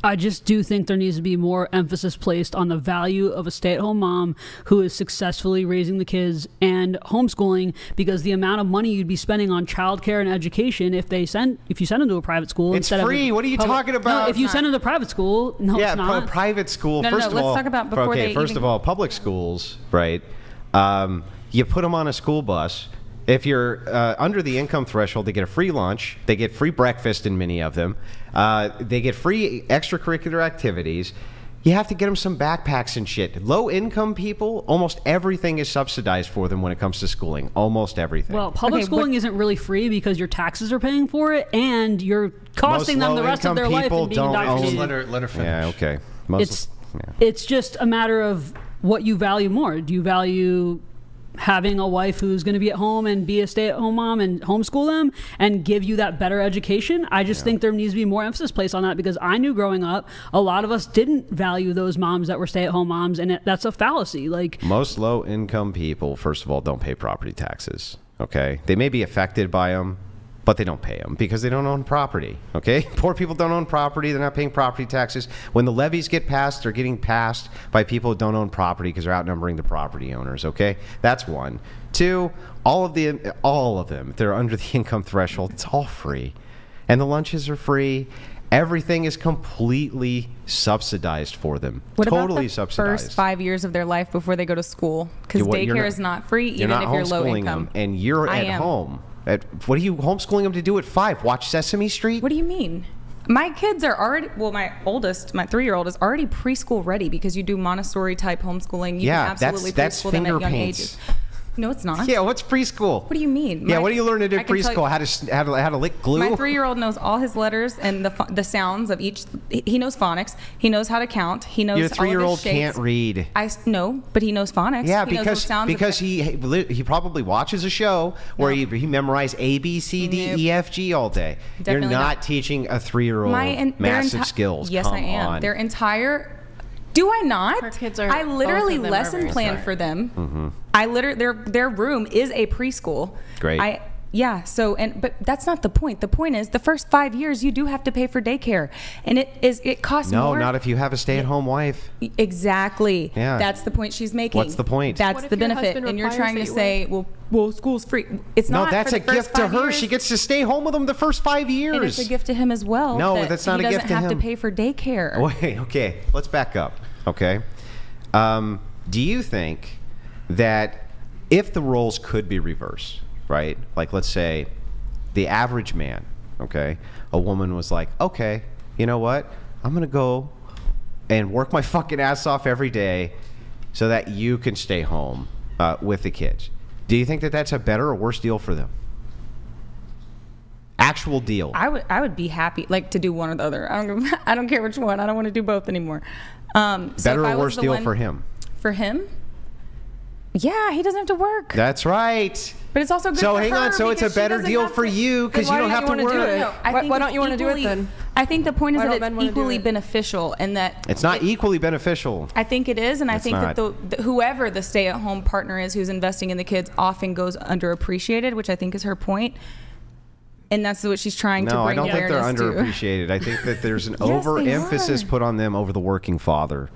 I just do think there needs to be more emphasis placed on the value of a stay-at-home mom who is successfully raising the kids and homeschooling, because the amount of money you'd be spending on childcare and education if you send them to a private school it's free. What are you talking about? No, if you send them to private school, no, it's not. Private school. No, first of all, let's talk about before they first of all, public schools, right? You put them on a school bus. If you're under the income threshold, they get a free lunch. They get free breakfast in many of them. They get free extracurricular activities. You have to get them some backpacks and shit. Low-income people, almost everything is subsidized for them when it comes to schooling. Almost everything. Well, public schooling isn't really free because your taxes are paying for it, and you're costing them the rest of their life and being indoctrinated. Let her finish. Yeah, okay. It's just a matter of what you value more. Do you value having a wife who's going to be at home and be a stay-at-home mom and homeschool them and give you that better education? I just think there needs to be more emphasis placed on that, because I knew growing up a lot of us didn't value those moms that were stay-at-home moms, and that's a fallacy. Like, most low-income people, first of all, don't pay property taxes. Okay, they may be affected by them, but they don't pay them because they don't own property. Okay, poor people don't own property. They're not paying property taxes. When the levies get passed, they're getting passed by people who don't own property because they're outnumbering the property owners. Okay, that's one. Two, all of them, if they're under the income threshold, it's all free, and the lunches are free. Everything is completely subsidized for them. What totally about the subsidized. first 5 years of their life before they go to school? Because daycare is not free, even if you're low income. Them, and you're at home. What are you homeschooling them to do at 5? Watch Sesame Street? What do you mean? My kids are already, well, my oldest, my 3-year-old is already preschool ready, because you do Montessori type homeschooling. You can absolutely preschool them at young ages. No, it's not. Yeah, what's preschool? What do you mean? Yeah, what do you learn to do preschool? How to lick glue? My 3-year-old knows all his letters and the sounds of each. He knows phonics. He knows how to count. He knows. Your 3-year-old can't read. No, but he knows phonics. Yeah, because he probably watches a show where he memorized A, B, C, D, E, F, G all day. Definitely You're not teaching a 3-year-old massive skills. Yes, I am. Their entire. Do I not? Our kids are. I literally lesson plan for them. Mm-hmm. Their room is a preschool. Great. But that's not the point. The point is the first 5 years you do have to pay for daycare, and it costs more. No, not if you have a stay-at-home wife. Exactly. Yeah. That's the point she's making. What's the point? That's the benefit, and you're trying to say, well, school's free. It's not. No, that's a gift to her. She gets to stay home with them the first 5 years. And it's a gift to him as well. No, that's not a gift to him. He doesn't have to pay for daycare. Wait, okay, let's back up. Okay, do you think that if the roles could be reversed, right? Like, let's say the average man, okay, a woman was like, okay, you know what? I'm gonna go and work my fucking ass off every day so that you can stay home with the kids. Do you think that that's a better or worse deal for them? Actual deal. I would be happy, like, to do one or the other. I don't care which one. I don't want to do both anymore. Better or worse deal for him? For him? Yeah, he doesn't have to work. That's right. But it's also good so for hang her on, so it's a better deal for you because you don't have to work. No, why don't you want to do it then? I think the point is that it's equally beneficial, and that it's not equally beneficial. I think it is, and I think that whoever the stay-at-home partner is who's investing in the kids often goes underappreciated, which I think is her point. And that's what she's trying to bring awareness to. No, I don't think they're underappreciated. I think that there's an overemphasis put on them over the working father.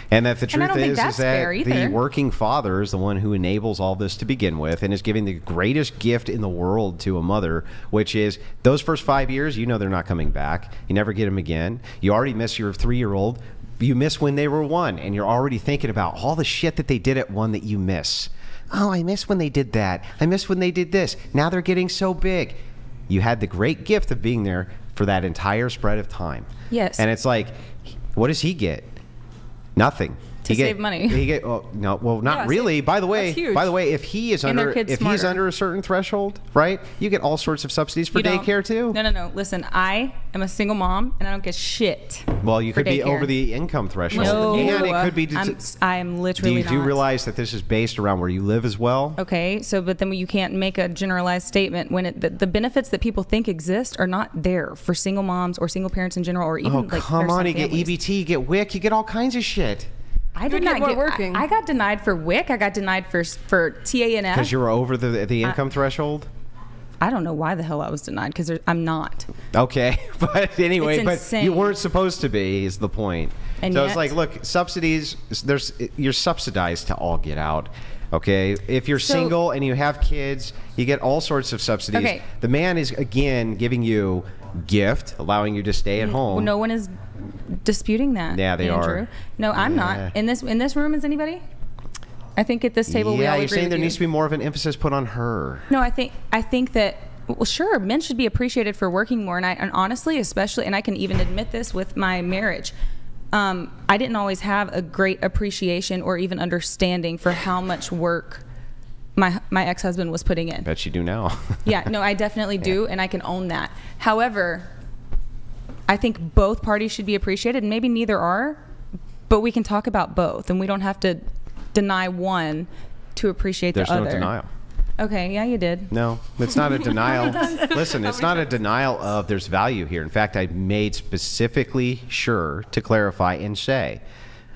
And that the truth is that the working father is the one who enables all this to begin with and is giving the greatest gift in the world to a mother, which is those first 5 years, you know they're not coming back. You never get them again. You already miss your 3-year-old. You miss when they were 1, and you're already thinking about all the shit that they did at 1 that you miss. Oh, I miss when they did that. I miss when they did this. Now they're getting so big. You had the great gift of being there for that entire spread of time. Yes. And it's like, what does he get? Nothing. To save money. He get not really. By the way, if he is under a certain threshold, right? You get all sorts of subsidies for daycare too. No. Listen, I am a single mom and I don't get shit. Well, you could be over the income threshold. No, and it could be. I'm literally not. Do you realize that this is based around where you live as well? Okay, but then you can't make a generalized statement when the benefits that people think exist are not there for single moms or single parents in general, or even come on, you get EBT, you get WIC, you get all kinds of shit. I did not get working. I got denied for WIC. I got denied for TANF. Because you were over the income threshold? I don't know why the hell I was denied, because I'm not. Okay, but anyway, but you weren't supposed to be, is the point. And so it's like, look, subsidies, you're subsidized to all get out. Okay, if you're single and you have kids, you get all sorts of subsidies. Okay. The man is, again, giving you gift, allowing you to stay at home. Well, no one is disputing that. Yeah, they Andrew. are. No, I'm not. In this room, is anybody? I think at this table we all agree. You're saying there needs to be more of an emphasis put on her. No, I think that, well, sure, men should be appreciated for working more, and honestly, especially, and I can even admit this with my marriage. I didn't always have a great appreciation or even understanding for how much work my ex-husband was putting in. Bet you do now. Yeah, no, I definitely do, and I can own that. However, I think both parties should be appreciated, and maybe neither are, but we can talk about both, and we don't have to deny one to appreciate the other. There's no denial. Okay, yeah, you did. No, it's not a denial. Listen, it's not a denial of there's value here. In fact, I made specifically sure to clarify and say,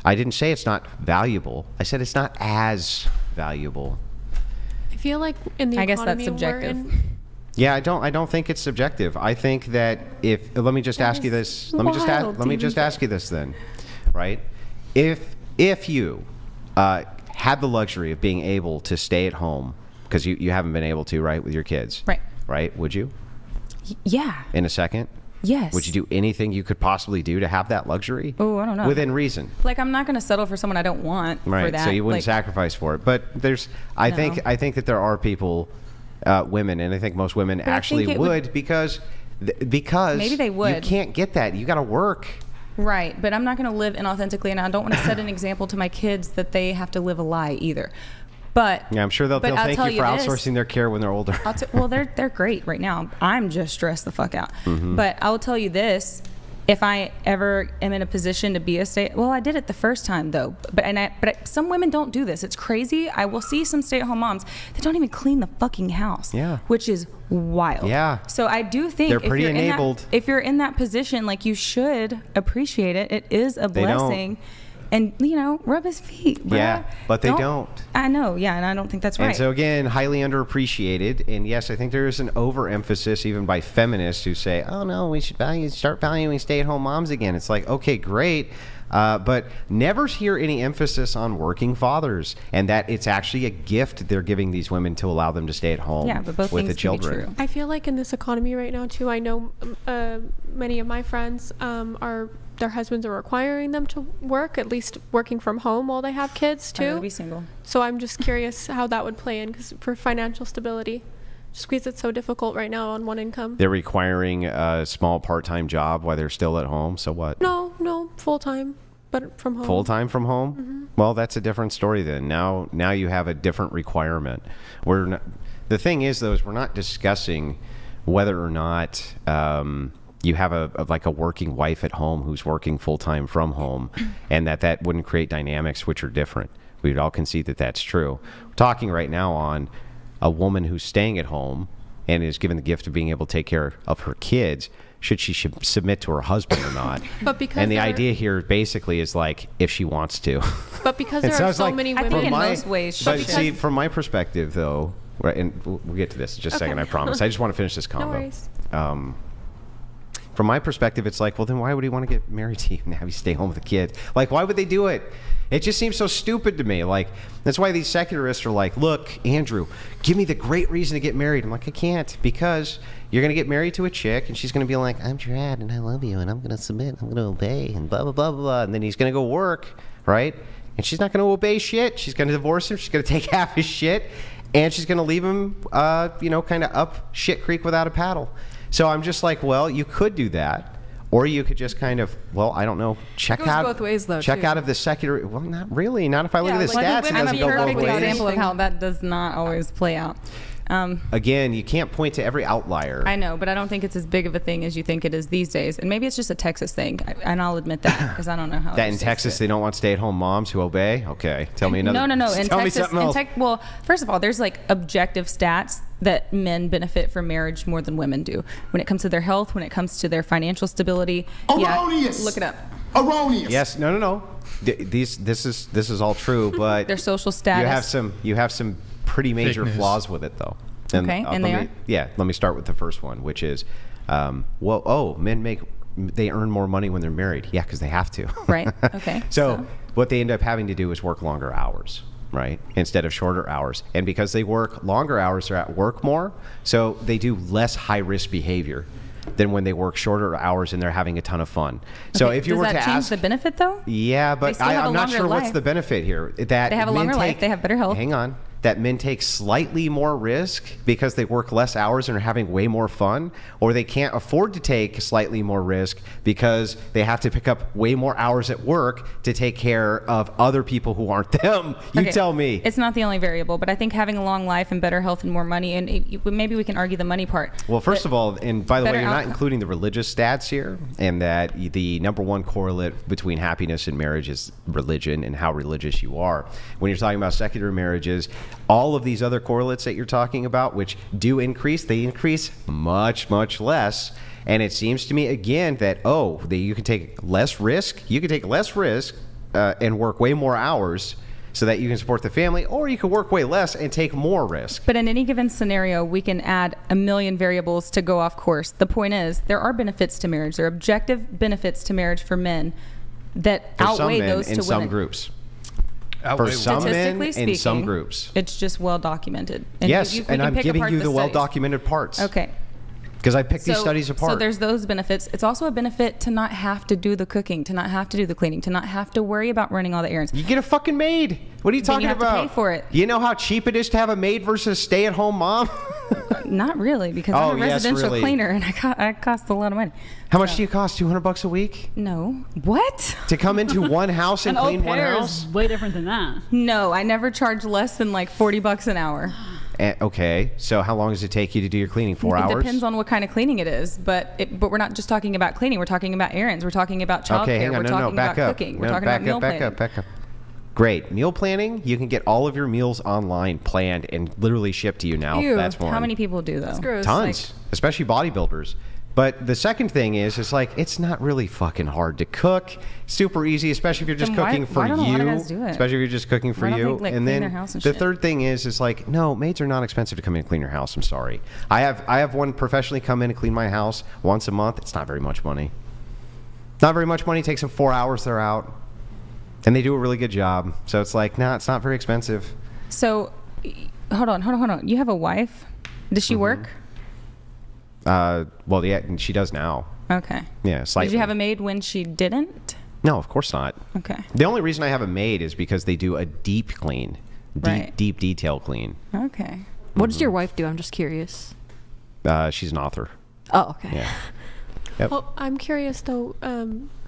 I didn't say it's not valuable. I said it's not as valuable. I feel like in the economy that's subjective. Yeah, I don't think it's subjective. I think that let me just ask you this. Let me just ask you this then, right? If you had the luxury of being able to stay at home, because you haven't been able to, right, with your kids. Right? Would you? Yeah. In a second? Yes. Would you do anything you could possibly do to have that luxury? Oh, I don't know. Within reason. Like, I'm not going to settle for someone I don't want for that. So you wouldn't sacrifice for it. But I think that there are people, women, and I think most women actually would because maybe they would. You can't get that. You got to work. Right, but I'm not going to live inauthentically, and I don't want to set an example to my kids that they have to live a lie either. But yeah, I'm sure they'll thank you for outsourcing their care when they're older. Well, they're great right now. I'm just stressed the fuck out. Mm-hmm. But I will tell you this: if I ever am in a position to be I did it the first time though. But some women don't do this. It's crazy. I will see some stay-at-home moms that don't even clean the fucking house. Yeah, which is wild. Yeah. So I do think they're pretty enabled. If you're in that position, like, you should appreciate it. It is a blessing. And, rub his feet, bro. Yeah, but they don't. I know, yeah, and I don't think that's right. And so, again, highly underappreciated. And, yes, I think there is an overemphasis even by feminists who say, oh, no, we should start valuing stay-at-home moms again. It's like, okay, great. But never hear any emphasis on working fathers and that it's actually a gift they're giving these women to allow them to stay at home with the children. I feel like in this economy right now, too, I know many of my friends their husbands are requiring them to work, at least working from home while they have kids, too. I would be single. So I'm just curious how that would play in, because for financial stability, just because it's so difficult right now on one income. They're requiring a small part-time job while they're still at home, so what? No, full-time, but from home. Full-time from home? Mm-hmm. Well, that's a different story then. Now you have a different requirement. The thing is, though, is we're not discussing whether or not you have a working wife at home who's working full-time from home, and that wouldn't create dynamics which are different. We would all concede that that's true. We're talking right now on a woman who's staying at home and is given the gift of being able to take care of her kids. Should she submit to her husband or not? And the idea here basically is like, if she wants to. But because there are so many women, I think in most ways. But see, from my perspective, though, right, and we'll get to this in just a second, I promise. I just want to finish this combo. No worries. From my perspective, it's like, well, then why would he want to get married to you and have you stay home with the kid? Like, why would they do it? It just seems so stupid to me. Like, that's why these secularists are like, look, Andrew, give me the great reason to get married. I'm like, I can't, because you're going to get married to a chick, and she's going to be like, I'm Trad, and I love you, and I'm going to submit, I'm going to obey, and blah, blah, blah, blah, blah. And then he's going to go work, right? And she's not going to obey shit. She's going to divorce him. She's going to take half his shit, and she's going to leave him, kind of up shit creek without a paddle. So I'm just like, well, you could do that, or you could just kind of, well, I don't know, check out both ways, though, out of the secular. Well, not really. Not if I look at the stats. It doesn't go both ways. I'm a perfect example of how that does not always play out. Again, you can't point to every outlier. I know, but I don't think it's as big of a thing as you think it is these days. And maybe it's just a Texas thing, and I'll admit that, because I don't know how. That in Texas they don't want stay-at-home moms who obey. Okay, tell me another. No. In tell Texas, me something else. Well, first of all, there's like objective stats that men benefit from marriage more than women do. When it comes to their health, when it comes to their financial stability. Erroneous. Yeah, look it up. Erroneous. Yes. No. This is all true, but their social status. You have some pretty major flaws with it, though. And, okay, and let me start with the first one, which is, men they earn more money when they're married. Yeah, because they have to. Right. Okay. So what they end up having to do is work longer hours, right, instead of shorter hours. And because they work longer hours, they're at work more, so they do less high-risk behavior than when they work shorter hours and they're having a ton of fun. Okay. So if you were to ask... Does that change the benefit, though? Yeah, but I'm not sure what's the benefit here. That they have a longer life. They have better health. Hang on. That men take slightly more risk because they work less hours and are having way more fun, or they can't afford to take slightly more risk because they have to pick up way more hours at work to take care of other people who aren't them. You tell me. It's not the only variable, but I think having a long life and better health and more money, and maybe we can argue the money part. Well, first of all, and by the way, you're not including the religious stats here, and that the number one correlate between happiness and marriage is religion and how religious you are. When you're talking about secular marriages, all of these other correlates that you're talking about, which do increase, they increase much, much less. And it seems to me, again, that, you can take less risk. You can take less risk and work way more hours so that you can support the family, or you can work way less and take more risk. But in any given scenario, we can add a million variables to go off course. The point is, there are benefits to marriage. There are objective benefits to marriage for men that outweigh those to women. In some groups. For some men in some groups. It's just well documented. And yes, and I'm giving you the well-documented parts. Okay. Because I picked these studies apart. So there's those benefits. It's also a benefit to not have to do the cooking, to not have to do the cleaning, to not have to worry about running all the errands. You get a fucking maid. What are you talking about? You have to pay for it. You know how cheap it is to have a maid versus a stay-at-home mom? Not really, because I'm a residential cleaner, and I cost a lot of money. How much do you cost? $200 a week? No. What? To come into one house and clean one house? Is way different than that. No, I never charge less than like $40 an hour. Okay, so how long does it take you to do your cleaning? 4 hours? It depends on what kind of cleaning it is, but we're not just talking about cleaning. We're talking about errands. We're talking about childcare. Okay, hang on. We're talking about cooking. We're talking about meal planning. Back up. Great. Meal planning, you can get all of your meals online planned and literally shipped to you now. Ew, that's one. How many people do, though? That's gross. Tons, especially bodybuilders. But the second thing is, it's like, it's not really fucking hard to cook. Super easy, especially if you're just cooking for you. Especially if you're just cooking for you. And then the third thing is like, no, maids are not expensive to come in and clean your house. I'm sorry. I have one professionally come in and clean my house once a month. It's not very much money. Not very much money. It takes them 4 hours. They're out. And they do a really good job. So it's like, it's not very expensive. So, hold on. You have a wife? Does she work? Well, yeah, she does now. Okay. Yeah, slightly. Did you have a maid when she didn't? No, of course not. Okay. The only reason I have a maid is because they do a deep clean. Deep detail clean. Okay. What does your wife do? I'm just curious. She's an author. Oh, okay. Yeah. Yep. Well, I'm curious, though,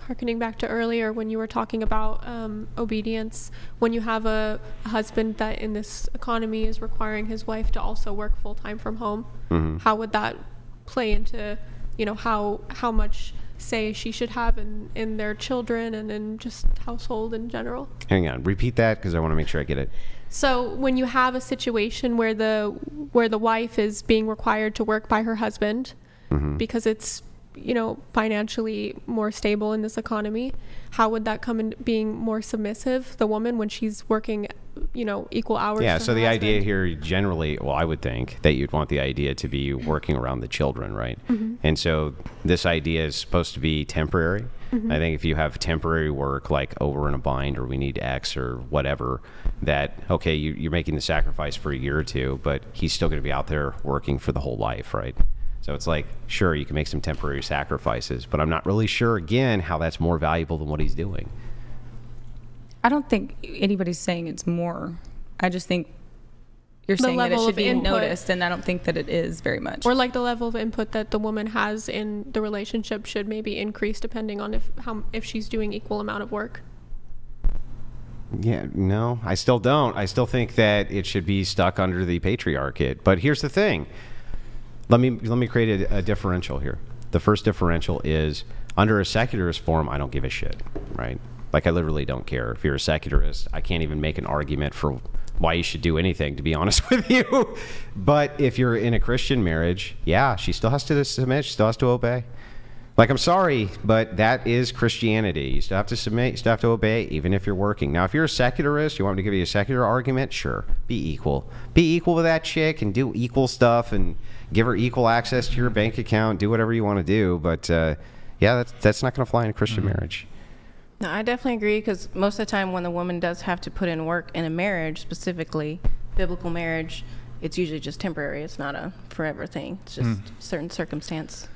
harkening back to earlier when you were talking about obedience, when you have a husband that in this economy is requiring his wife to also work full-time from home, how would that play into, how much say she should have in their children and in just household in general? Hang on, repeat that because I want to make sure I get it. So when you have a situation where the wife is being required to work by her husband because it's financially more stable in this economy, how would that come in being more submissive, the woman, when she's working, equal hours? Yeah, so the idea here generally, I would think that you'd want the idea to be working around the children, right? And so this idea is supposed to be temporary. I think if you have temporary work, like we're in a bind or we need X or whatever, that, okay, you're making the sacrifice for a year or two, but he's still going to be out there working for the whole life, right? So it's like, sure, you can make some temporary sacrifices, but I'm not really sure, again, how that's more valuable than what he's doing. I don't think anybody's saying it's more. I just think you're saying that it should be noticed, and I don't think that it is very much. Or like the level of input that the woman has in the relationship should maybe increase depending on if she's doing equal amount of work. Yeah, no, I still don't. I still think that it should be stuck under the patriarchate. But here's the thing. Let me create a differential here. The first differential is, under a secularist form, I don't give a shit, right? Like, I literally don't care. If you're a secularist, I can't even make an argument for why you should do anything, to be honest with you. But if you're in a Christian marriage, yeah, she still has to submit, she still has to obey. Like, I'm sorry, but that is Christianity. You still have to submit, you still have to obey, even if you're working. Now, if you're a secularist, you want me to give you a secular argument? Sure. Be equal. Be equal with that chick and do equal stuff and give her equal access to your bank account. Do whatever you want to do. But, yeah, that's not going to fly in a Christian marriage. No, I definitely agree, because most of the time when the woman does have to put in work in a marriage, specifically biblical marriage, it's usually just temporary. It's not a forever thing. It's just certain circumstance.